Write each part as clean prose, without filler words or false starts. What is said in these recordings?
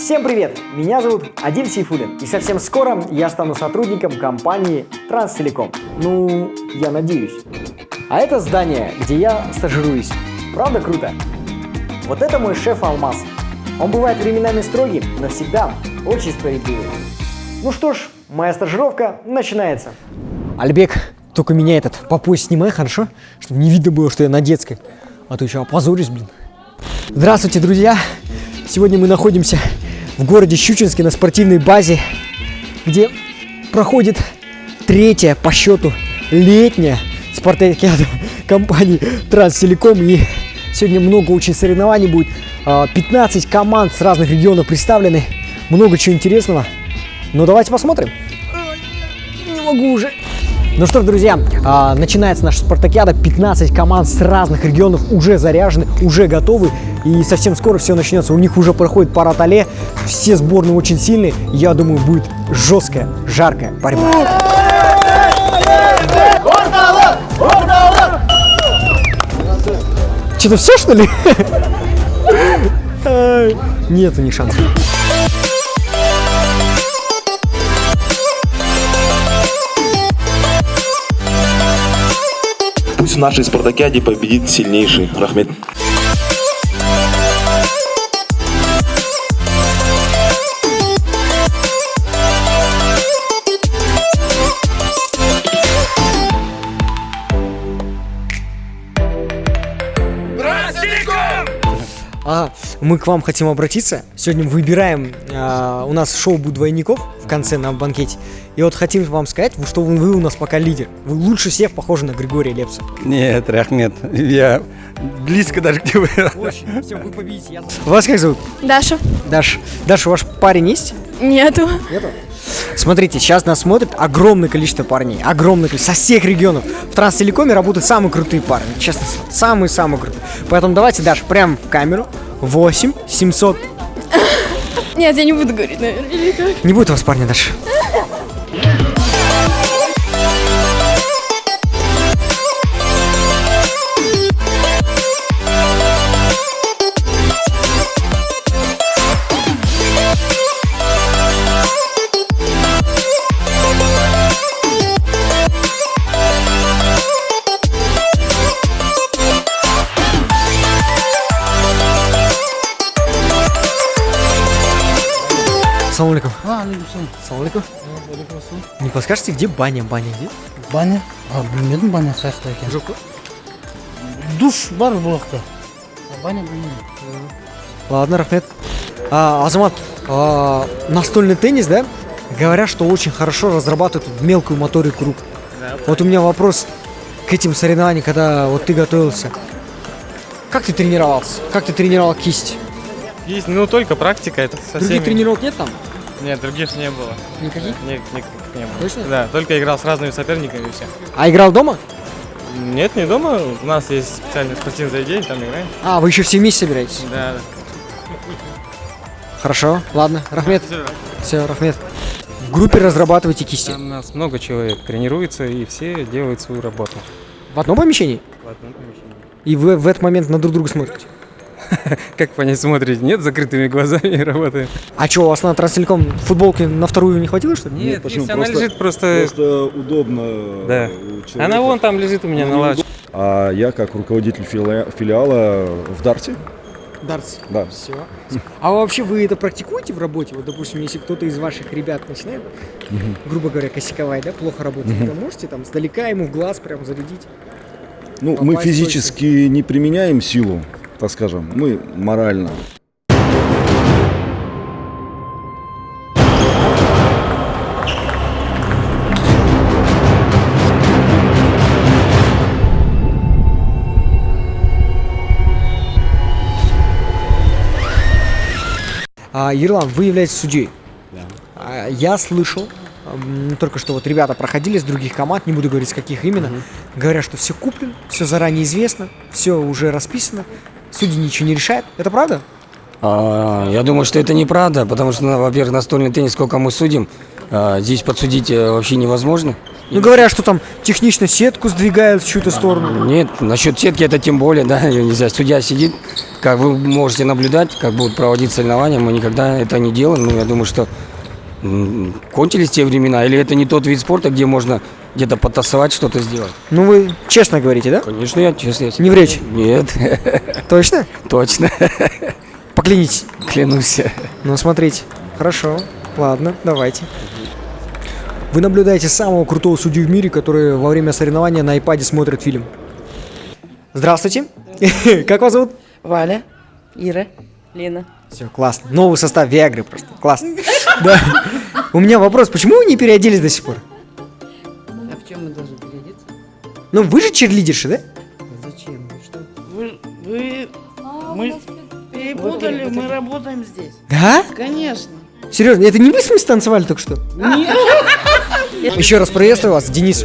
Всем привет! Меня зовут Адиль Сейфуллин, и совсем скоро я стану сотрудником компании Транстелеком. Ну, я надеюсь. А это здание, где я стажируюсь. Правда круто? Вот это мой шеф Алмаз. Он бывает временами строгий, но всегда очень справедливый. Ну что ж, моя стажировка начинается. Альбек, только меня по пояс снимай, хорошо? Чтобы не видно было, что я на детской. А то еще опозорюсь, блин. Здравствуйте, друзья! Сегодня мы находимся в городе Щучинске на спортивной базе, где проходит третья по счету летняя спартакиада компании Транстелеком. И сегодня много очень соревнований будет. 15 команд с разных регионов представлены. Много чего интересного. Ну давайте посмотрим. Не могу уже. Ну что ж, друзья, начинается наша спартакиада. 15 команд с разных регионов уже заряжены, уже готовы. И совсем скоро все начнется. У них уже проходит парад алле. Все сборные очень сильные. Я думаю, будет жесткая, жаркая борьба. Что-то все, что ли? Нету ни шансов. Пусть в нашей спартакиаде победит сильнейший. Рахмет. Мы к вам хотим обратиться. Сегодня выбираем, у нас шоу будет двойников в конце на банкете. И вот хотим вам сказать, что вы у нас пока лидер. Вы лучше всех похожи на Григория Лепса. Нет, Рахмет, я близко даже к тебе. Очень. Все, вы победите. Вас как зовут? Даша. Даша, ваш парень есть? Нету. Смотрите, сейчас нас смотрит огромное количество парней. Огромное количество. Со всех регионов. В Транстелекоме работают самые крутые парни. Честно, самые-самые крутые. Поэтому давайте, Даша, прямо в камеру. 8 700. Нет, я не буду говорить, наверное, или как? Не будет у вас парня, Даша. Салам алейкум. Салам алейкум. Не подскажете, где баня? Баня где? Баня? Bilmedim баня қайсыда екен. Жоқ па? Душ бар бұлақта. Баня білмеймін. Ладно, рахмет. Азамат, настольный теннис, да? Говорят, что очень хорошо разрабатывают мелкую моторику рук. Да, вот у меня вопрос к этим соревнованиям, когда вот ты готовился. Как ты тренировался? Как ты тренировал кисть? Есть, только практика. Это со Других всеми... тренировок нет там? Нет, других не было. Никаких? Никаких не было. Точно? Да, только играл с разными соперниками и все. А играл дома? Нет, не дома. У нас есть специальное спортивное заведение, там играем. Вы еще все вместе собираетесь? Да. Хорошо, ладно. Рахмет. Все, Рахмет. В группе разрабатываете кисти? Там у нас много человек тренируется и все делают свою работу. В одном помещении? В одном помещении. И вы в этот момент на друг друга смотрите? Как понять, смотрите? Нет, закрытыми глазами работаем. А что, у вас на Транстелеком футболки на вторую не хватило, что ли? Нет, почему? она лежит просто удобно. Да. Она вон там лежит у меня на лавочке. А я как руководитель филиала в Дарте. Дартс. Да. Все. А вообще вы это практикуете в работе? Вот, допустим, если кто-то из ваших ребят начинает, грубо говоря, косяковать, да, плохо работать, вы можете там сдалека ему в глаз прям зарядить? Ну, мы физически не применяем силу, так скажем, мы морально. Ерлан, вы являетесь судьей. Да. Я слышал, только что вот ребята проходили с других команд, не буду говорить с каких именно, говорят, что все куплено, все заранее известно, все уже расписано, судьи ничего не решают. Это правда? Я думаю, что это неправда, потому что, во-первых, настольный теннис, сколько мы судим, здесь подсудить вообще невозможно. Ну, говорят, что там технично сетку сдвигают в чью-то сторону. Нет, насчет сетки это тем более, да, её нельзя. Судья сидит, как вы можете наблюдать, как будут проводить соревнования, мы никогда это не делаем. Ну, я думаю, что кончились те времена, или это не тот вид спорта, где можно где-то потасовать, что-то сделать. Ну, вы честно говорите, да? Конечно, я честно. Не врете? Нет, Точно? точно, Поклянитесь. клянусь. Ну, смотрите. Хорошо. Ладно, давайте. Вы наблюдаете самого крутого судью в мире, который во время соревнования на iPad смотрит фильм. Здравствуйте. Как вас зовут? Валя, Ира, Лена. Все, классно. Новый состав Виагры просто. Классно. Да. У меня вопрос. Почему вы не переоделись до сих пор? А в чем мы должны переодеться? Ну, вы же черлидерши, да? Зачем? Что? Вы мы перепутали, мы работаем здесь. Да? Конечно. Серьезно, это не вы с ним танцевали только что? Еще раз приветствую вас, Денис.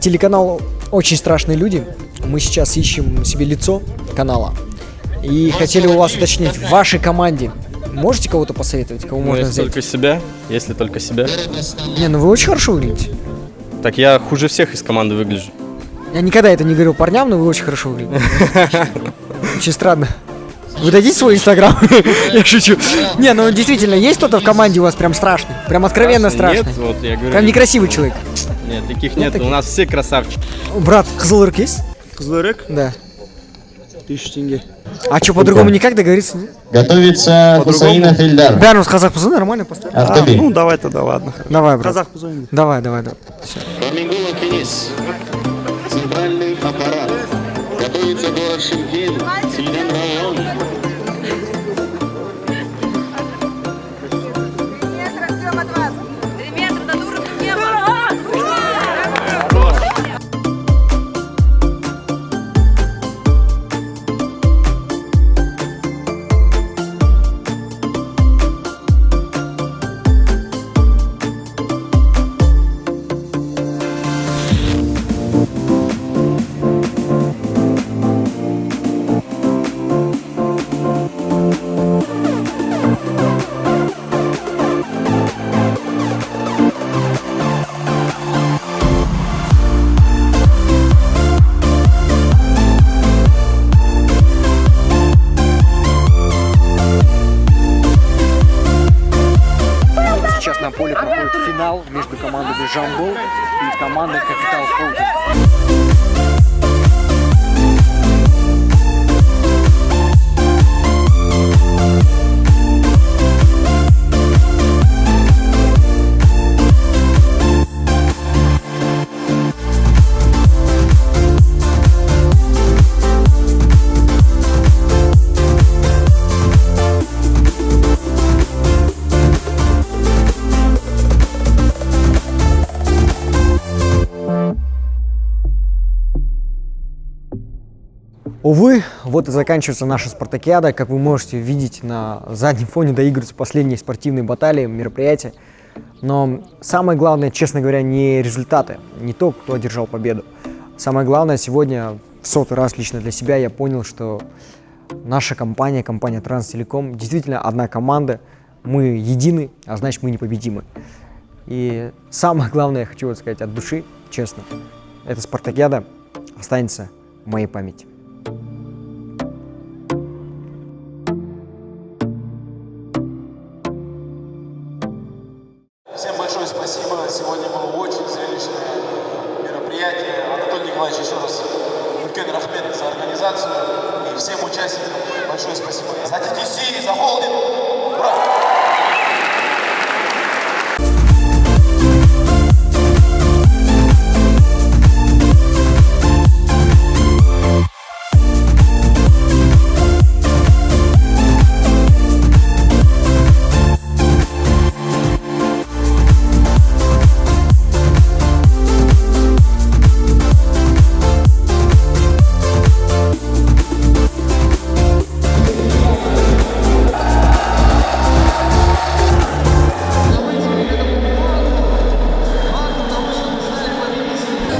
Телеканал «Очень страшные люди». Мы сейчас ищем себе лицо канала. И хотели у вас уточнить, в вашей команде можете кого-то посоветовать, кого можно если взять? только себя, если только себя. Не, ну вы очень хорошо выглядите. Так я хуже всех из команды выгляжу. Я никогда это не говорил парням, но вы очень хорошо выглядите. Очень странно. Вы дадите свой инстаграм? Я шучу. Не, ну действительно, есть кто-то в команде у вас прям страшный? Прям откровенно страшный? Нет, вот я говорю. Прям некрасивый человек? Нет, таких нет, таких. у нас все красавчики. Брат, Кызылырк есть? Кызылырк? Да. 1000 тенге. А что, по-другому никак договориться? Нет? Готовится Хусаинов Ильдар. Бәріміз қазақ пызы, нормально поставь. Артабей. Ну, давай тогда, ладно. Давай, брат. Казах позовем. Давай. Все. Рамигулов Финис. Центральный аппарат. Готовится город Шымкент. Силен район. Растем от вас. 3 метра над уровнем неба. Сейчас на поле проходит финал между командами Жамбол и командой Капитал Холдинг. Увы, вот и заканчивается наша спартакиада. Как вы можете видеть, на заднем фоне доигрываются последние спортивные баталии, мероприятия. Но самое главное, честно говоря, не результаты, не то, кто одержал победу. Самое главное, сегодня в 100-й раз лично для себя я понял, что наша компания, компания Транстелеком, действительно одна команда. Мы едины, а значит мы непобедимы. И самое главное, я хочу вот сказать от души, честно, эта спартакиада останется в моей памяти. Всем большое спасибо. Сегодня было очень зрелищное мероприятие. Анатолий Николаевич, еще раз Үлкен рахмет за организацию. И всем участникам большое спасибо. За TTC, за холдинг. Ура!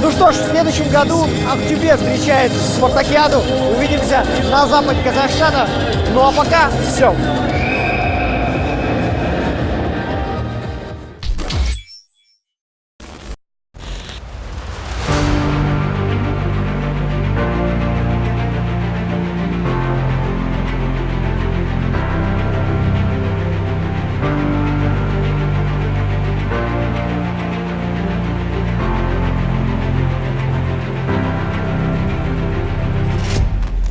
Ну что ж, в следующем году Актюбе встречает спартакиаду. Увидимся на западе Казахстана. Ну а пока все.